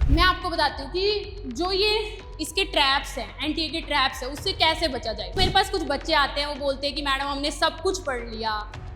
मैं आपको बताती हूँ कि जो ये इसके ट्रैप्स हैं, एनटीए के ट्रैप्स है, उससे कैसे बचा जाए। मेरे पास कुछ बच्चे आते हैं, वो बोलते हैं कि मैडम हमने सब कुछ पढ़ लिया,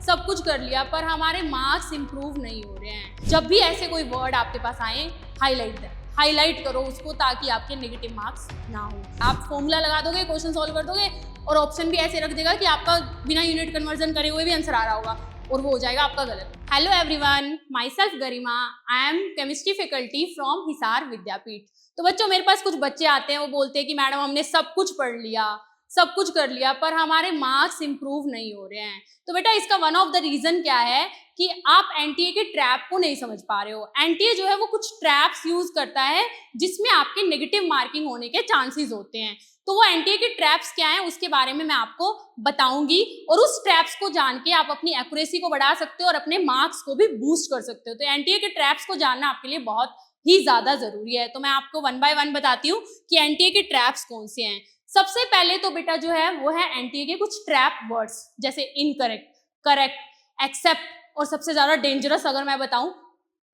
सब कुछ कर लिया, पर हमारे मार्क्स इंप्रूव नहीं हो रहे हैं। जब भी ऐसे कोई वर्ड आपके पास आए, हाईलाइट करो उसको, ताकि आपके नेगेटिव मार्क्स ना हो। आप फॉर्मूला लगा दोगे, क्वेश्चन सॉल्व कर दोगे, और ऑप्शन भी ऐसे रख देगा कि आपका बिना यूनिट कन्वर्जन करे हुए भी आंसर आ रहा होगा, और वो हो जाएगा आपका गलत। Hello everyone, myself Garima, I am chemistry faculty from Hisar Vidyapeeth. तो बच्चों, मेरे पास कुछ बच्चे आते हैं, वो बोलते हैं कि मैडम हमने सब कुछ पढ़ लिया, सब कुछ कर लिया, पर हमारे मार्क्स इंप्रूव नहीं हो रहे हैं। तो बेटा, इसका वन ऑफ द रीजन क्या है कि आप एनटीए के ट्रैप को नहीं समझ पा रहे हो। एनटीए जो है वो कुछ ट्रैप्स यूज करता है जिसमें आपके नेगेटिव मार्किंग होने के चांसेस होते हैं। तो वो एनटीए के ट्रैप्स क्या हैं उसके बारे में मैं आपको बताऊंगी, और उस ट्रैप्स को जान के आप अपनी एक्यूरेसी को बढ़ा सकते हो और अपने मार्क्स को भी बूस्ट कर सकते हो। तो एनटीए के ट्रैप्स को जानना आपके लिए बहुत ही ज्यादा जरूरी है। तो मैं आपको वन बाय वन बताती हूँ कि एनटीए के ट्रैप्स कौन से हैं। सबसे पहले तो बेटा जो है वो है एनटीए के कुछ ट्रैप वर्ड्स, जैसे इनकरेक्ट, करेक्ट, एक्सेप्ट, और सबसे ज्यादा डेंजरस अगर मैं बताऊं,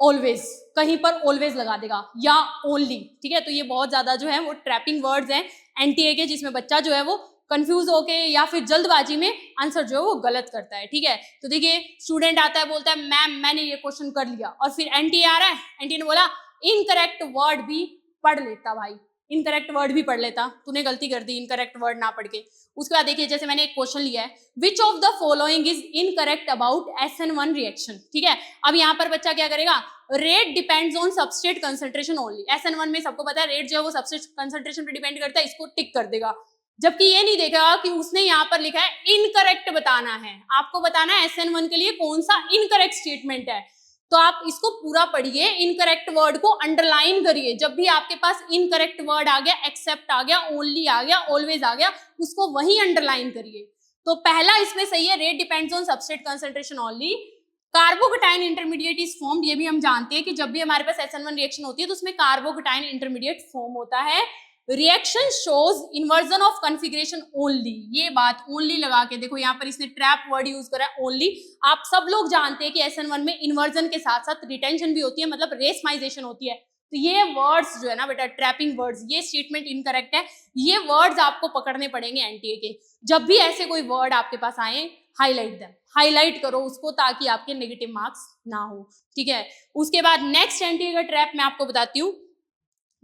ऑलवेज। कहीं पर ऑलवेज लगा देगा, या ओनली। ठीक है, तो ये बहुत ज्यादा जो है वो ट्रैपिंग वर्ड्स हैं एनटीए के, जिसमें बच्चा जो है वो कंफ्यूज होके या फिर जल्दबाजी में आंसर जो है वो गलत करता है। ठीक है, तो देखिए, स्टूडेंट आता है, बोलता है मैम मैंने ये क्वेश्चन कर लिया, और फिर एनटीए आ रहा है, एनटीए ने बोला इनकरेक्ट वर्ड भी पढ़ लेता। भाई, इनकरेक्ट वर्ड भी पढ़ लेता, तूने गलती कर दी इनकरेक्ट वर्ड ना पढ़ के। उसके बाद देखिए, जैसे मैंने एक क्वेश्चन लिया है, which of the following is incorrect about SN1 reaction. ठीक है, अब यहाँ पर बच्चा क्या करेगा, rate depends on substrate concentration only. SN1 में सबको पता है रेट जो है वो सबस्ट्रेट कंसंट्रेशन पे डिपेंड करता है, इसको टिक कर देगा। जबकि ये नहीं देखेगा कि उसने यहाँ पर लिखा है इनकरेक्ट बताना है, आपको बताना है SN1 के लिए कौन सा इनकरेक्ट स्टेटमेंट है। तो आप इसको पूरा पढ़िए, इनकरेक्ट वर्ड को अंडरलाइन करिए। जब भी आपके पास इनकरेक्ट वर्ड आ गया, एक्सेप्ट आ गया, ओनली आ गया, ऑलवेज आ गया, उसको वही अंडरलाइन करिए। तो पहला इसमें सही है, rate depends on substrate concentration only. Carbocation intermediate is formed, ये भी हम जानते हैं कि जब भी हमारे पास SN1 रिएक्शन होती है तो उसमें कार्बोकेटाइन इंटरमीडिएट फॉर्म होता है। Reaction shows inversion of configuration only, ये बात ओनली लगा के देखो, यहाँ पर इसने ट्रैप वर्ड यूज करा है ओनली। आप सब लोग जानते हैं कि SN1 में इन्वर्जन के साथ साथ रिटेंशन भी होती है, मतलब रेसमाइजेशन होती है। तो ये वर्ड्स जो है ना बेटा, ट्रैपिंग वर्ड्स, ये स्टेटमेंट इनकरेक्ट है। ये वर्ड्स आपको पकड़ने पड़ेंगे एनटीए के। जब भी ऐसे कोई वर्ड आपके पास आए, हाईलाइट करो उसको, ताकि आपके नेगेटिव मार्क्स ना हो। ठीक है, उसके बाद नेक्स्ट एनटीए का ट्रैप मैं आपको बताती हूँ।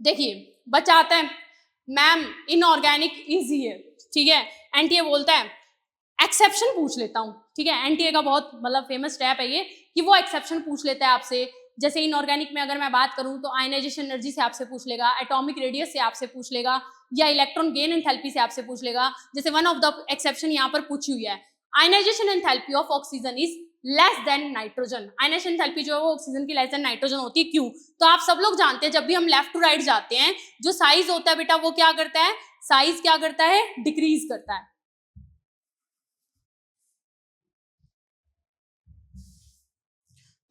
देखिए, बच्चा आता है, मैम इनऑर्गेनिक इजी है। ठीक है, एनटीए बोलता है एक्सेप्शन पूछ लेता हूँ। ठीक है, एनटीए का बहुत मतलब फेमस ट्रैप है ये, कि वो एक्सेप्शन पूछ लेता है आपसे। जैसे इनऑर्गेनिक में अगर मैं बात करूं तो आयनाइजेशन एनर्जी से आपसे पूछ लेगा, एटॉमिक रेडियस से आपसे पूछ लेगा, या इलेक्ट्रॉन गेन एंथैल्पी से आपसे पूछ लेगा। जैसे वन ऑफ द एक्सेप्शन यहाँ पर पूछी हुई है, ionization enthalpy of oxygen is less than nitrogen. Ionization enthalpy जो है वो ऑक्सीजन की लेस देन नाइट्रोजन होती है, क्यों? तो आप सब लोग जानते हैं, जब भी हम लेफ्ट टू राइट जाते हैं, जो साइज होता है बेटा वो क्या करता है, साइज क्या करता है, डिक्रीज करता है।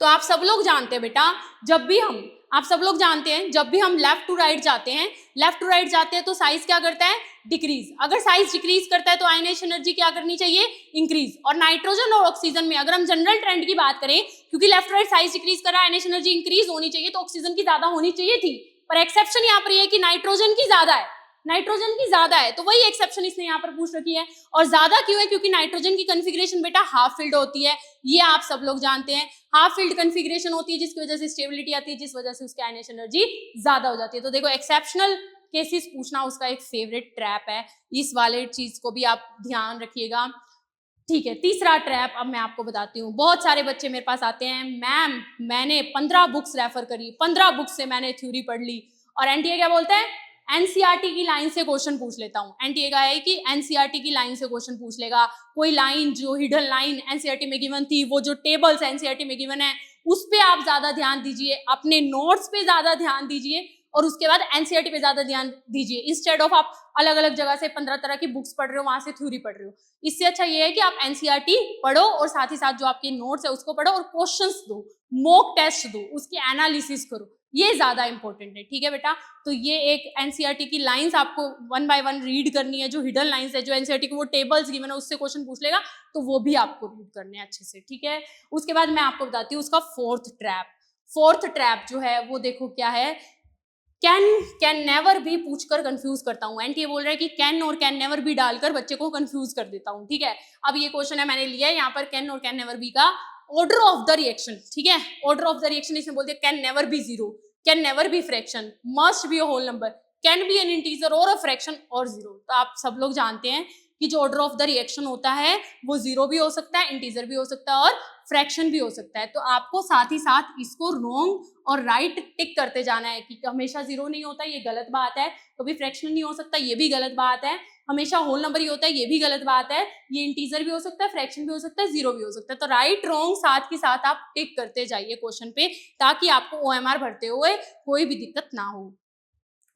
तो आप सब लोग जानते हैं बेटा, जब भी हम आप सब लोग जानते हैं जब भी हम लेफ्ट टू राइट जाते हैं तो साइज क्या करता है, डिक्रीज। अगर साइज डिक्रीज करता है तो आयनाइजेशन एनर्जी क्या करनी चाहिए, इंक्रीज। और नाइट्रोजन और ऑक्सीजन में अगर हम जनरल ट्रेंड की बात करें, क्योंकि लेफ्ट राइट साइज डिक्रीज कर रहा है, आयनाइजेशन एनर्जी इंक्रीज होनी चाहिए, तो ऑक्सीजन की ज्यादा होनी चाहिए थी। पर एक्सेप्शन यहाँ पर ये है कि नाइट्रोजन की ज्यादा है, तो वही एक्सेप्शन इसने यहाँ पर पूछ रखी है। और ज्यादा क्यों है, क्योंकि नाइट्रोजन की कॉन्फ़िगरेशन बेटा हाफ फिल्ड होती है, ये आप सब लोग जानते हैं। हाफ फील्ड कॉन्फ़िगरेशन होती है जिसकी वजह से स्टेबिलिटी आती है, जिस वजह से उसकी आयनाइजेशन एनर्जी ज्यादा हो जाती है। तो देखो, एक्सेप्शनल केसेस पूछना उसका एक फेवरेट ट्रैप है, इस वाले चीज को भी आप ध्यान रखिएगा। ठीक है, तीसरा ट्रैप अब मैं आपको बताती हूँ। बहुत सारे बच्चे मेरे पास आते हैं, मैम मैंने 15 बुक्स रेफर करी, 15 बुक्स से मैंने थ्योरी पढ़ ली, और एनटीए क्या बोलता है, एनसीईआरटी की लाइन से क्वेश्चन पूछ लेता हूँ। एनटीए का है कि एनसीईआरटी की लाइन से क्वेश्चन पूछ लेगा, कोई लाइन जो हिडन लाइन एनसीईआरटी में गिवन थी, वो जो टेबल्स एनसीईआरटी में गिवन है उस पे आप ज्यादा ध्यान दीजिए, अपने नोट्स पे ज्यादा ध्यान दीजिए, और उसके बाद एनसीईआरटी पे ज्यादा ध्यान दीजिए, इंस्टेड ऑफ आप अलग अलग जगह से 15 तरह की बुक्स पढ़ रहे हो, वहां से थ्योरी पढ़ रहे हो। इससे अच्छा ये है कि आप एनसीईआरटी पढ़ो और साथ ही साथ जो आपके नोट्स है उसको पढ़ो, और क्वेश्चंस दो, मॉक टेस्ट दो, उसकी एनालिसिस करो, ये ज्यादा इंपॉर्टेंट है। ठीक है बेटा, तो ये एक एनसीईआरटी की लाइंस आपको वन बाय वन रीड करनी है, जो हिडन लाइंस है, जो एनसीईआरटी को वो टेबल्स गिवन है उससे क्वेश्चन पूछ लेगा, तो वो भी आपको रीड करने हैं अच्छे से। ठीक है, उसके बाद मैं आपको बताती हूँ उसका फोर्थ ट्रैप जो है वो देखो क्या है, कैन नेवर भी पूछकर कंफ्यूज करता हूँ। एंड ये बोल रहा है कि कैन और कैन नेवर भी डालकर बच्चे को कंफ्यूज कर देता हूँ। ठीक है, अब ये क्वेश्चन है मैंने लिया है यहाँ पर कैन और कैन नेवर बी का ऑर्डर ऑफ द रिएक्शन। ठीक है, ऑर्डर ऑफ द रिएक्शन इसमें बोलते हैं can never be zero, can never be fraction, must be a whole number, can be an integer और अ फ्रैक्शन और zero. तो आप सब लोग जानते हैं कि जो ऑर्डर ऑफ द रिएक्शन होता है वो जीरो भी हो सकता है, इंटीजर भी हो सकता है और फ्रैक्शन भी हो सकता है। तो आपको साथ ही साथ इसको रॉन्ग और राइट टिक करते जाना है कि हमेशा जीरो नहीं होता, ये गलत बात है, कभी फ्रैक्शन नहीं हो सकता, ये भी गलत बात है, हमेशा होल नंबर ही होता है, ये भी गलत बात है, ये इंटीजर भी हो सकता है, फ्रैक्शन भी हो सकता है, जीरो भी हो सकता है। तो राइट रॉन्ग साथ के साथ आप टिक करते जाइए क्वेश्चन पे, ताकि आपको ओएमआर भरते हुए कोई भी दिक्कत ना हो।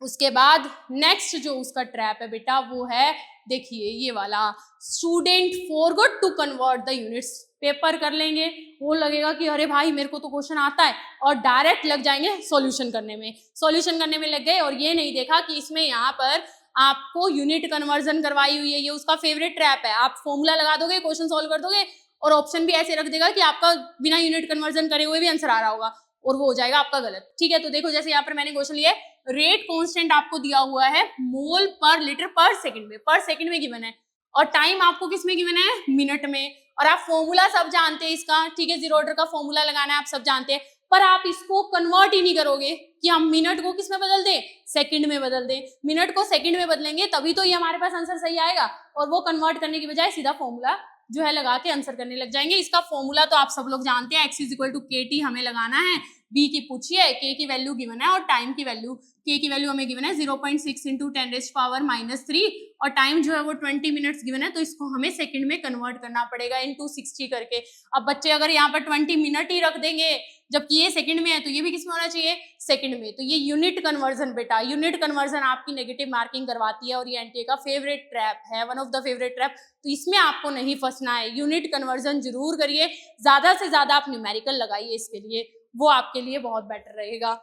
उसके बाद नेक्स्ट जो उसका ट्रैप है बेटा वो है, देखिए ये वाला, student forgot to convert the units. Paper कर लेंगे, वो लगेगा कि अरे भाई मेरे को तो क्वेश्चन आता है, और डायरेक्ट लग जाएंगे सॉल्यूशन करने में लग गए, और ये नहीं देखा कि इसमें यहाँ पर आपको यूनिट कन्वर्जन करवाई हुई है। ये उसका फेवरेट ट्रैप है, आप फॉर्मूला लगा दोगे, क्वेश्चन सॉल्व कर दोगे, और ऑप्शन भी ऐसे रख देगा कि आपका बिना यूनिट कन्वर्जन करे हुए भी आंसर आ रहा होगा, और वो हो जाएगा आपका गलत। ठीक है, तो देखो जैसे यहाँ पर मैंने क्वेश्चन लिया, रेट कांस्टेंट आपको दिया हुआ है मोल पर लीटर पर सेकंड में गिवन है, और टाइम आपको किस में गिवन है, मिनट में, और आप फॉर्मूला सब जानते हैं इसका। ठीक है, जीरो ऑर्डर का फॉर्मूला लगाना है, आप सब जानते हैं, पर आप इसको कन्वर्ट ही नहीं करोगे कि हम मिनट को किस में बदल दें, सेकंड में बदल दें। मिनट को सेकंड में बदलेंगे तभी तो ये हमारे पास आंसर सही आएगा, और वो कन्वर्ट करने की बजाय सीधा फॉर्मूला जो है लगा के आंसर करने लग जाएंगे। इसका फॉर्मूला तो आप सब लोग जानते हैं, x इक्वल टू KT हमें लगाना है, b की पूछी है, k की वैल्यू गिवन है, और टाइम की वैल्यू, k की वैल्यू हमें गिवन है 0.6 इंटू 10⁻³ और टाइम जो है वो 20 मिनट्स गिवन है, तो इसको हमें सेकंड में कन्वर्ट करना पड़ेगा इंटू 60 करके। अब बच्चे अगर यहाँ पर 20 मिनट ही रख देंगे, जबकि ये सेकंड में है, तो ये भी किस में होना चाहिए, सेकंड में। तो ये यूनिट कन्वर्जन बेटा, यूनिट कन्वर्जन आपकी नेगेटिव मार्किंग करवाती है, और ये एनटीए का फेवरेट ट्रैप है, one of the favourite trap. तो इसमें आपको नहीं फंसना है, यूनिट कन्वर्जन जरूर करिए, ज्यादा से ज्यादा आप न्यूमेरिकल लगाइए इसके लिए, वो आपके लिए बहुत बेटर रहेगा।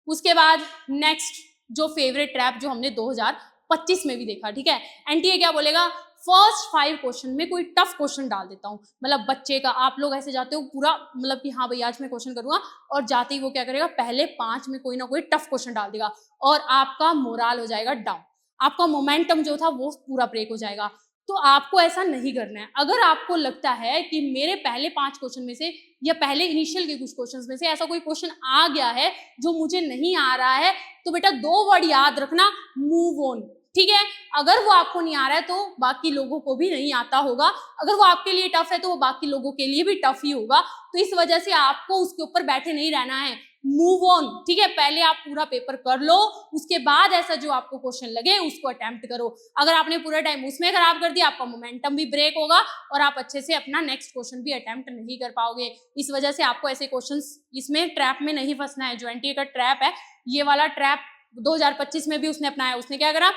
उसके बाद नेक्स्ट जो फेवरेट ट्रैप जो हमने 2025 में भी देखा, ठीक है, एनटीए क्या बोलेगा, फर्स्ट 5 क्वेश्चन में कोई टफ क्वेश्चन डाल देता हूँ, मतलब बच्चे का, आप लोग ऐसे जाते हो पूरा, मतलब कि हाँ भाई आज मैं क्वेश्चन करूंगा, और जाते ही वो क्या करेगा, पहले 5 में कोई ना कोई टफ क्वेश्चन डाल देगा, और आपका मोराल हो जाएगा डाउन, आपका मोमेंटम जो था वो पूरा ब्रेक हो जाएगा। तो आपको ऐसा नहीं करना है। अगर आपको लगता है कि मेरे पहले 5 क्वेश्चन में से या पहले इनिशियल के कुछ क्वेश्चंस में से ऐसा कोई क्वेश्चन आ गया है जो मुझे नहीं आ रहा है, तो बेटा 2 वर्ड याद रखना, मूव ऑन। ठीक है, अगर वो आपको नहीं आ रहा है तो बाकी लोगों को भी नहीं आता होगा, अगर वो आपके लिए टफ है तो वो बाकी लोगों के लिए भी टफ ही होगा, तो इस वजह से आपको उसके ऊपर बैठे नहीं रहना है, मूव ऑन। ठीक है, पहले आप पूरा पेपर कर लो, उसके बाद ऐसा जो आपको क्वेश्चन लगे उसको अटेम्प्ट करो। अगर आपने पूरा टाइम उसमें खराब कर दिया, आपका मोमेंटम भी ब्रेक होगा और आप अच्छे से अपना नेक्स्ट क्वेश्चन भी अटेम्प्ट नहीं कर पाओगे। इस वजह से आपको ऐसे क्वेश्चंस इसमें ट्रैप में नहीं फंसना है। जो एनटीए का ट्रैप है, ये वाला ट्रैप 2025 में भी उसने अपनाया। उसने क्या करा,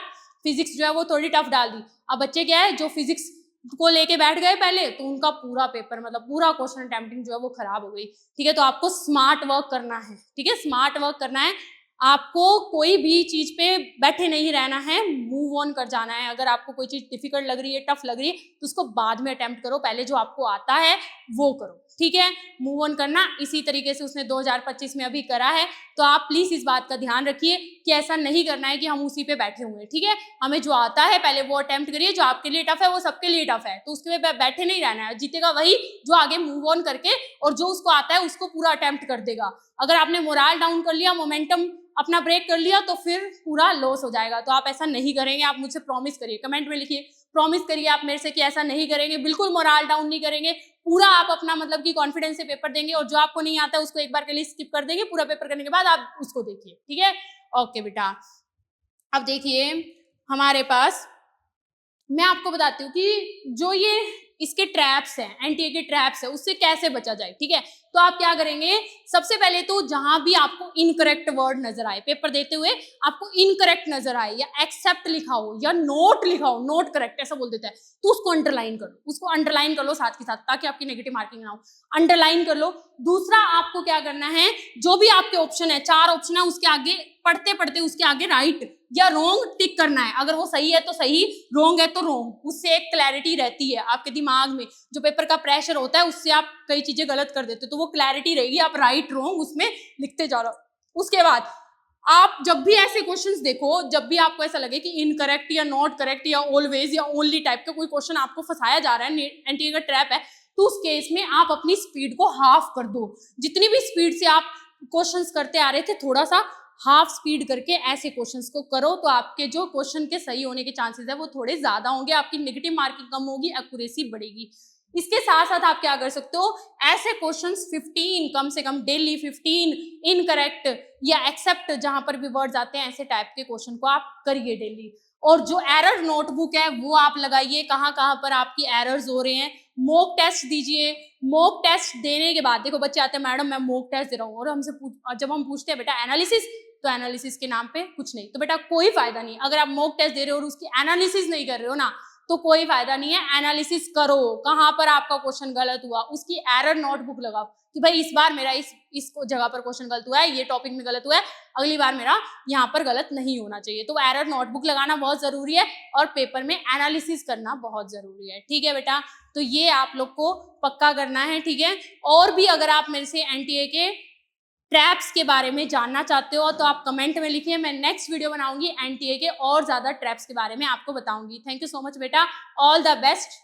फिजिक्स जो है वो थोड़ी टफ डाल दी। अब बच्चे क्या है, जो फिजिक्स को लेके बैठ गए पहले, तो उनका पूरा पेपर, मतलब पूरा क्वेश्चन अटेम्प्टिंग जो है वो खराब हो गई। ठीक है, तो आपको स्मार्ट वर्क करना है। ठीक है, स्मार्ट वर्क करना है, आपको कोई भी चीज पे बैठे नहीं रहना है, मूव ऑन कर जाना है। अगर आपको कोई चीज डिफिकल्ट लग रही है, टफ लग रही है, तो उसको बाद में अटेम्प्ट करो, पहले जो आपको आता है वो करो। ठीक है, मूव ऑन करना। इसी तरीके से उसने 2025 में अभी करा है, तो आप प्लीज इस बात का ध्यान रखिए कि ऐसा नहीं करना है कि हम उसी पे बैठे हुए हैं। ठीक है, हमें जो आता है पहले वो अटेम्प्ट करिए, जो आपके लिए टफ है वो सबके लिए टफ है, तो उसके पे बैठे नहीं रहना है। जीतेगा वही जो आगे मूव ऑन करके और जो उसको आता है उसको पूरा अटेम्प्ट कर देगा। अगर आपने मोराल डाउन कर लिया, मोमेंटम अपना ब्रेक कर लिया, तो फिर पूरा लॉस हो जाएगा। तो आप ऐसा नहीं करेंगे, आप मुझसे प्रॉमिस करिए, कमेंट में लिखिए, प्रॉमिस करिए आप मेरे से कि ऐसा नहीं करेंगे, बिल्कुल मोराल डाउन नहीं करेंगे, पूरा आप अपना मतलब कि कॉन्फिडेंस से पेपर देंगे, और जो आपको नहीं आता है उसको एक बार के लिए स्किप कर देंगे, पूरा पेपर करने के बाद आप उसको देखिए। ठीक है, ओके बेटा। अब देखिए हमारे पास, मैं आपको बताती हूँ कि जो ये इसके ट्रैप्स हैं, एनटीए के ट्रैप्स है, उससे कैसे बचा जाए। ठीक है, तो आप क्या करेंगे, सबसे पहले तो जहां भी आपको इनकरेक्ट वर्ड नजर आए, पेपर देते हुए आपको इनकरेक्ट नजर आए, या एक्सेप्ट लिखा हो या नोट लिखा हो, नोट करेक्ट ऐसा बोल देता है, तो उसको अंडरलाइन कर लो, उसको अंडरलाइन कर लो साथ के साथ, ताकि आपकी नेगेटिव मार्किंग ना हो। अंडरलाइन कर लो। दूसरा आपको क्या करना है, जो भी आपके ऑप्शन है, 4 ऑप्शन है, उसके आगे पढ़ते पढ़ते उसके आगे राइट या रॉन्ग टिक करना है। अगर वो सही है तो सही, रॉन्ग है तो रॉन्ग। उससे एक क्लैरिटी रहती है आपके दिमाग में, जो पेपर का प्रेशर होता है उससे आप कई चीजें गलत कर देते हो, तो वो क्लैरिटी रहेगी, आप राइट रॉन्ग उसमें लिखते जा रहे हो। उसके बाद आप जब भी ऐसे क्वेश्चंस देखो, जब भी आपको ऐसा लगे कि इनकरेक्ट या नॉट करेक्ट या ऑलवेज या ओनली टाइप का कोई क्वेश्चन आपको फंसाया जा रहा है, एनटीए का ट्रैप है, तो उस केस में आप अपनी स्पीड को हाफ कर दो। जितनी भी स्पीड से आप क्वेश्चंस करते आ रहे थे, थोड़ा सा हाफ स्पीड करके ऐसे क्वेश्चंस को करो, तो आपके जो क्वेश्चन के सही होने के चांसेस है वो थोड़े ज्यादा होंगे, आपकी नेगेटिव मार्किंग कम होगी, एक्यूरेसी बढ़ेगी। इसके साथ साथ आप क्या कर सकते हो, ऐसे क्वेश्चंस 15 कम से कम डेली 15 इनकरेक्ट या एक्सेप्ट जहां पर भी वर्ड्स आते हैं, ऐसे टाइप के क्वेश्चन को आप करिए डेली। और जो एरर नोटबुक है वो आप लगाइए, कहाँ कहाँ पर आपकी एरर्स हो रहे हैं, मॉक टेस्ट दीजिए। मॉक टेस्ट देने के बाद देखो बच्चे आते हैं, मैडम मैं मॉक टेस्ट दे रहा हूँ, और जब हम पूछते हैं बेटा एनालिसिस, तो एनालिसिस के नाम पे कुछ नहीं, तो बेटा कोई फायदा नहीं। अगर आप मॉक टेस्ट दे रहे हो और उसकी एनालिसिस नहीं कर रहे हो ना, तो कोई फायदा नहीं है। एनालिसिस करो, कहाँ पर आपका क्वेश्चन गलत हुआ, उसकी एरर नोटबुक लगाओ कि भाई इस बार मेरा इस जगह पर क्वेश्चन गलत हुआ है, ये टॉपिक में गलत हुआ है, अगली बार मेरा यहाँ पर गलत नहीं होना चाहिए। तो एरर नोटबुक लगाना बहुत जरूरी है और पेपर में एनालिसिस करना बहुत जरूरी है। ठीक है बेटा, तो ये आप लोग को पक्का करना है। ठीक है, और भी अगर आप मेरे से एनटीए के ट्रैप्स के बारे में जानना चाहते हो तो आप कमेंट में लिखिए, मैं नेक्स्ट वीडियो बनाऊंगी एनटीए के और ज्यादा ट्रैप्स के बारे में आपको बताऊंगी। थैंक यू सो मच बेटा, ऑल द बेस्ट।